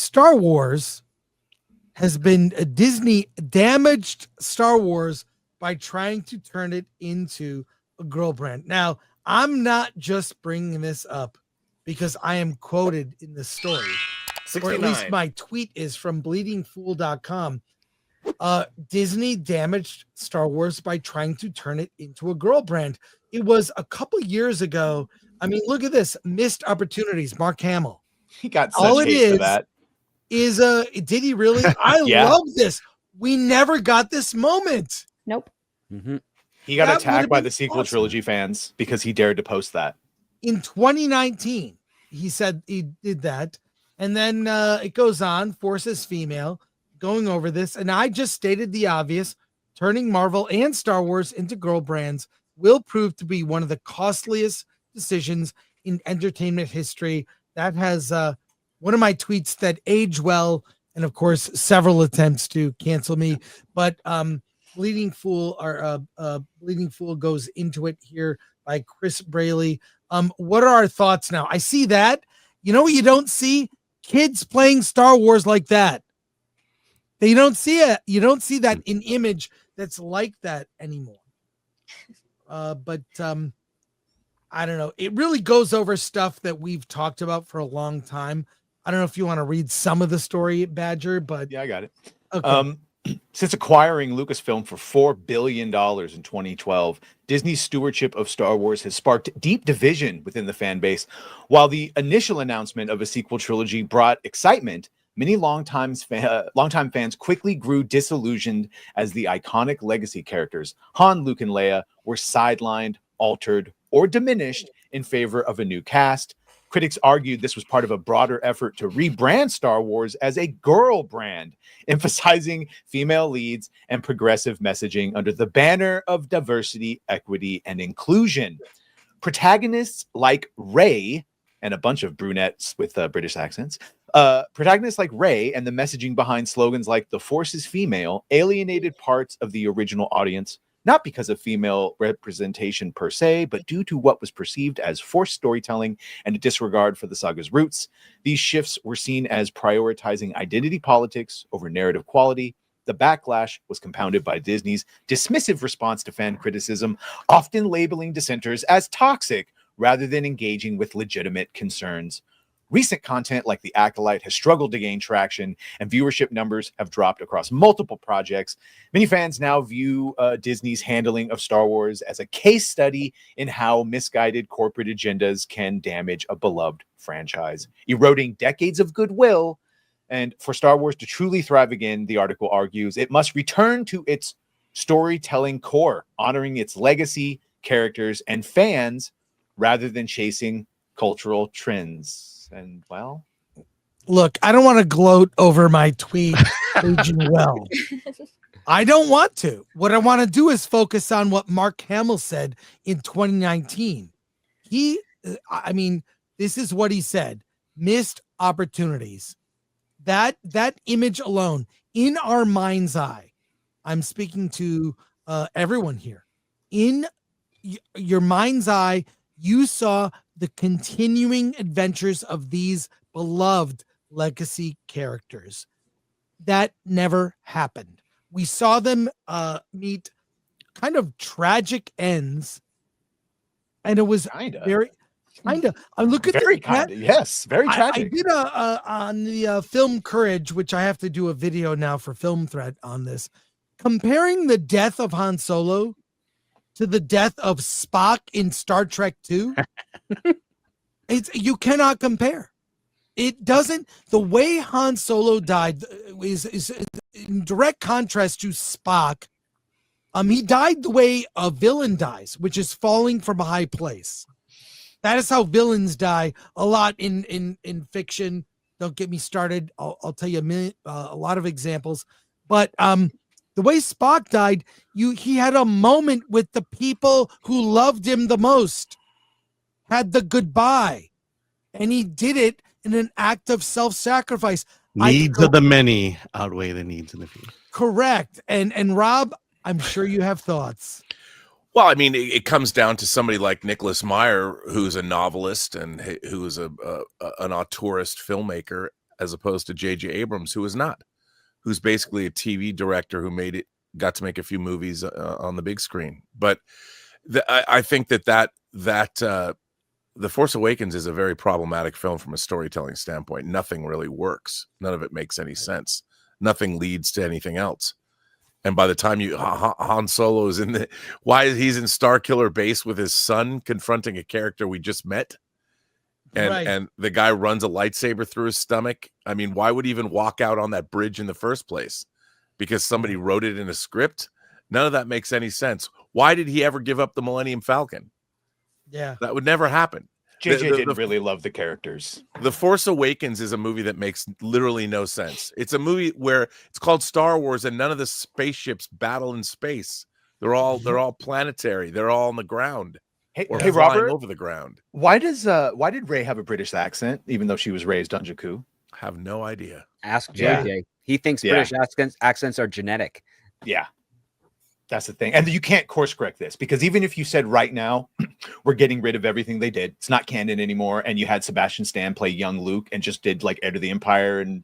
Star Wars has been Disney damaged Star Wars by trying to turn it into a girl brand. Now, I'm not just bringing this up because I am quoted in the story, 69. or at least my tweet is from bleedingfool.com. Disney damaged Star Wars by trying to turn it into a girl brand. It was a couple years ago. I mean, look at this. Missed opportunities. Mark Hamill. He got such All it hate for is that. Did he really? I Yeah. love this. We never got this moment. Nope. Mm-hmm. He got That attacked would've by been the sequel awesome. trilogy fans because he dared to post that. In 2019, he said he did that. And then it goes on, forces female, going over this. And I just stated the obvious. Turning Marvel and Star Wars into girl brands will prove to be one of the costliest decisions in entertainment history. That has one of my tweets that age well, and of course, several attempts to cancel me. But Bleeding Fool goes into it here by Chris Braley. What are our thoughts now? I see that. You know what you don't see? Kids playing Star Wars like that. You don't see it. You don't see that in image that's like that anymore. But I don't know. It really goes over stuff that we've talked about for a long time. I don't know if you want to read some of the story, Badger, but Yeah, I got it. okay. Since acquiring Lucasfilm for $4 billion in 2012, Disney's stewardship of Star Wars has sparked deep division within the fan base. While the initial announcement of a sequel trilogy brought excitement, many longtime fans quickly grew disillusioned as the iconic legacy characters, Han, Luke, and Leia, were sidelined, altered, or diminished in favor of a new cast. Critics argued this was part of a broader effort to rebrand Star Wars as a girl brand, emphasizing female leads and progressive messaging under the banner of diversity, equity, and inclusion. Protagonists like Rey and a bunch of brunettes with British accents, protagonists like Rey and the messaging behind slogans like "The Force is female" alienated parts of the original audience, not because of female representation per se, but due to what was perceived as forced storytelling and a disregard for the saga's roots. These shifts were seen as prioritizing identity politics over narrative quality. The backlash was compounded by Disney's dismissive response to fan criticism, often labeling dissenters as toxic rather than engaging with legitimate concerns. Recent content like The Acolyte has struggled to gain traction, and viewership numbers have dropped across multiple projects. Many fans now view Disney's handling of Star Wars as a case study in how misguided corporate agendas can damage a beloved franchise, eroding decades of goodwill. And for Star Wars to truly thrive again, the article argues, it must return to its storytelling core, honoring its legacy, characters, and fans, rather than chasing cultural trends. And well, Look, I don't want to gloat over my tweet aging well. I don't want to. What I want to do is focus on what Mark Hamill said in 2019. This is what he said: missed opportunities. That image alone, in our mind's eye, I'm speaking to everyone here. In your mind's eye, you saw the continuing adventures of these beloved legacy characters. That never happened. We saw them meet kind of tragic ends, and it was very kind of. I look at very kind of, yes, very tragic. I did on the film Courage, which I have to do a video now for Film Threat on this, comparing the death of Han Solo to the death of Spock in Star Trek 2. You cannot compare. It doesn't. The way Han Solo died is in direct contrast to Spock. He died the way a villain dies, which is falling from a high place. That is how villains die a lot in fiction. Don't get me started. I'll tell you a lot of examples. But the way Spock died, he had a moment with the people who loved him the most, had the goodbye, and he did it in an act of self-sacrifice. Needs of the many outweigh the needs of the few. Correct. And Rob, I'm sure you have thoughts. Well, I mean, it comes down to somebody like Nicholas Meyer, who's a novelist and who is an auteurist filmmaker. as opposed to J.J. Abrams, who is not, who's basically a TV director who got to make a few movies on the big screen. But I think that The Force Awakens is a very problematic film from a storytelling standpoint. Nothing really works. None of it makes any sense. Nothing leads to anything else. And by the time Han Solo is he's in Starkiller Base with his son confronting a character we just met. And the guy runs a lightsaber through his stomach. I mean, why would he even walk out on that bridge in the first place? Because somebody wrote it in a script? None of that makes any sense. Why did he ever give up the Millennium Falcon? Yeah. That would never happen. JJ didn't really love the characters. The Force Awakens is a movie that makes literally no sense. It's a movie where it's called Star Wars and none of the spaceships battle in space. They're all planetary. They're all on the ground. Hey, Flying Robert, over the ground. why did Rey have a British accent, even though she was raised on Jakku? Have no idea. Ask Yeah. JJ. He thinks Yeah. British accents are genetic. Yeah. That's the thing. And you can't course correct this, because even if you said right now, we're getting rid of everything they did, it's not canon anymore, and you had Sebastian Stan play young Luke and just did like Heir to the Empire, and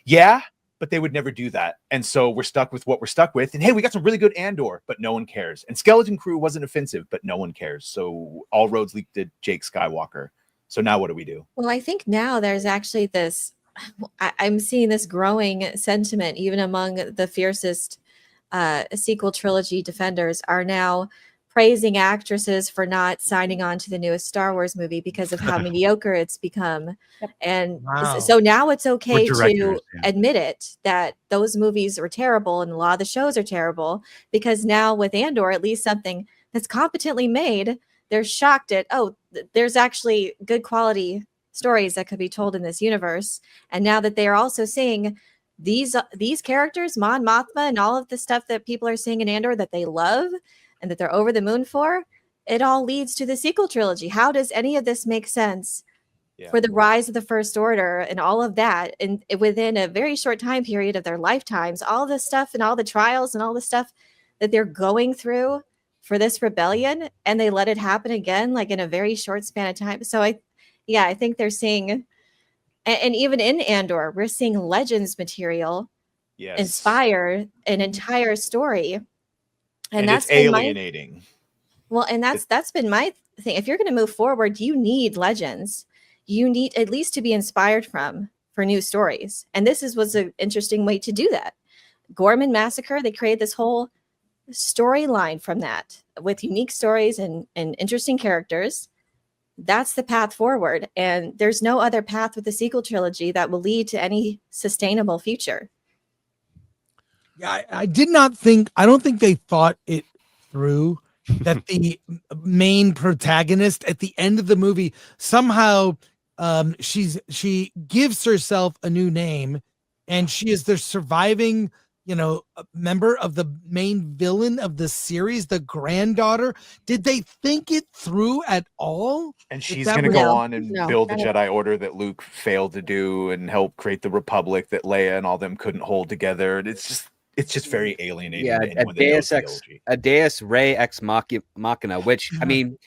yeah, but they would never do that. And so we're stuck with what we're stuck with. And hey, we got some really good Andor, but no one cares. And Skeleton Crew wasn't offensive, but no one cares. So all roads lead to Jake Skywalker. So now what do we do? Well, I think now there's actually this, I'm seeing this growing sentiment, even among the fiercest sequel trilogy defenders are now praising actresses for not signing on to the newest Star Wars movie because of how mediocre it's become. And so now it's okay to admit it, that those movies were terrible and a lot of the shows are terrible, because now with Andor, at least something that's competently made, they're shocked at, there's actually good quality stories that could be told in this universe. And now that they are also seeing these characters, Mon Mothma, and all of the stuff that people are seeing in Andor that they love and that they're over the moon for, it all leads to the sequel trilogy. How does any of this make sense for the rise of the First Order and all of that? And within a very short time period of their lifetimes, all this stuff and all the trials and all the stuff that they're going through for this rebellion, and they let it happen again, like in a very short span of time. So I think they're seeing... And even in Andor, we're seeing Legends material inspire an entire story. And that's it's alienating. And that's been my thing. If you're going to move forward, you need Legends. You need at least to be inspired for new stories. And this was an interesting way to do that. Gorman Massacre, they created this whole storyline from that with unique stories and interesting characters. That's the path forward. And there's no other path with the sequel trilogy that will lead to any sustainable future. Yeah, I don't think they thought it through, that the main protagonist at the end of the movie, somehow she gives herself a new name, and she is the surviving member of the main villain of the series, the granddaughter. Did they think it through at all? And she's going to go on and build the Jedi Order that Luke failed to do, and help create the Republic that Leia and all them couldn't hold together. And it's just very alienating. Yeah, a Deus Rey ex machina, which I mean,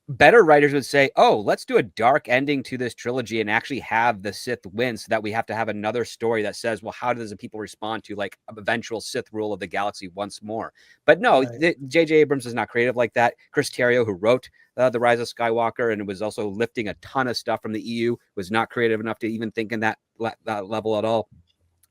better writers would say, let's do a dark ending to this trilogy and actually have the Sith win, so that we have to have another story that says, well, how does the people respond to like eventual Sith rule of the galaxy once more? But no, J.J. Abrams is not creative like that. Chris Terrio, who wrote The Rise of Skywalker and was also lifting a ton of stuff from the EU, was not creative enough to even think in that level at all.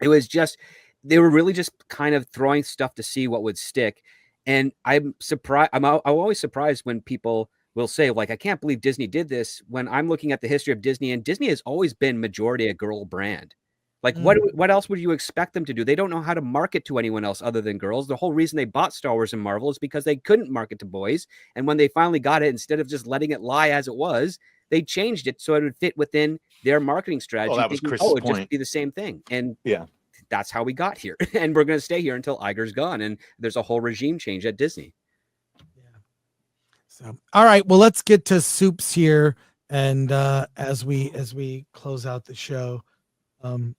It was just, they were really just kind of throwing stuff to see what would stick. And I'm surprised. I'm always surprised when people will say, like, I can't believe Disney did this, when I'm looking at the history of Disney, and Disney has always been majority a girl brand. Like, what else would you expect them to do? They don't know how to market to anyone else other than girls. The whole reason they bought Star Wars and Marvel is because they couldn't market to boys. And when they finally got it, instead of just letting it lie as it was, they changed it so it would fit within their marketing strategy. Well, that was Chris's it'd point. Just be the same thing. And that's how we got here. And we're going to stay here until Iger's gone and there's a whole regime change at Disney. So, all right, well, let's get to soups here, and as we close out the show, God,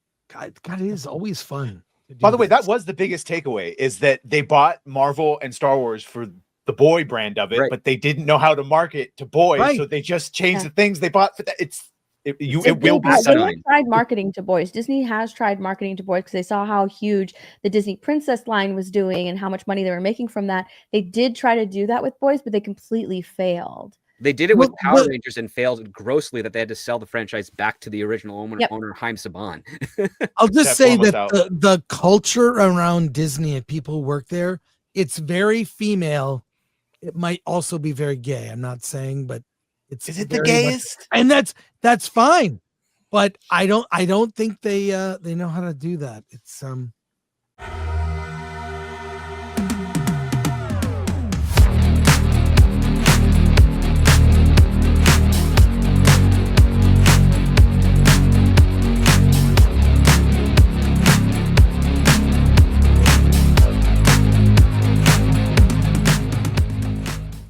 it is always fun. By the way, that was the biggest takeaway, is that they bought Marvel and Star Wars for the boy brand of it, but they didn't know how to market to boys, so they just changed the things they bought for that. It's It will be They stunning. tried marketing to boys. Disney has tried marketing to boys because they saw how huge the Disney Princess line was doing and how much money they were making from that. They did try to do that with boys, but they completely failed. They did it with Power Rangers and failed grossly that they had to sell the franchise back to the original owner Haim Saban. I'll just That say form was that out. the culture around Disney and people who work there, it's very female. It might also be very gay. I'm not saying, but Is it the very much- gayest? and that's fine. But I don't think they know how to do that. It's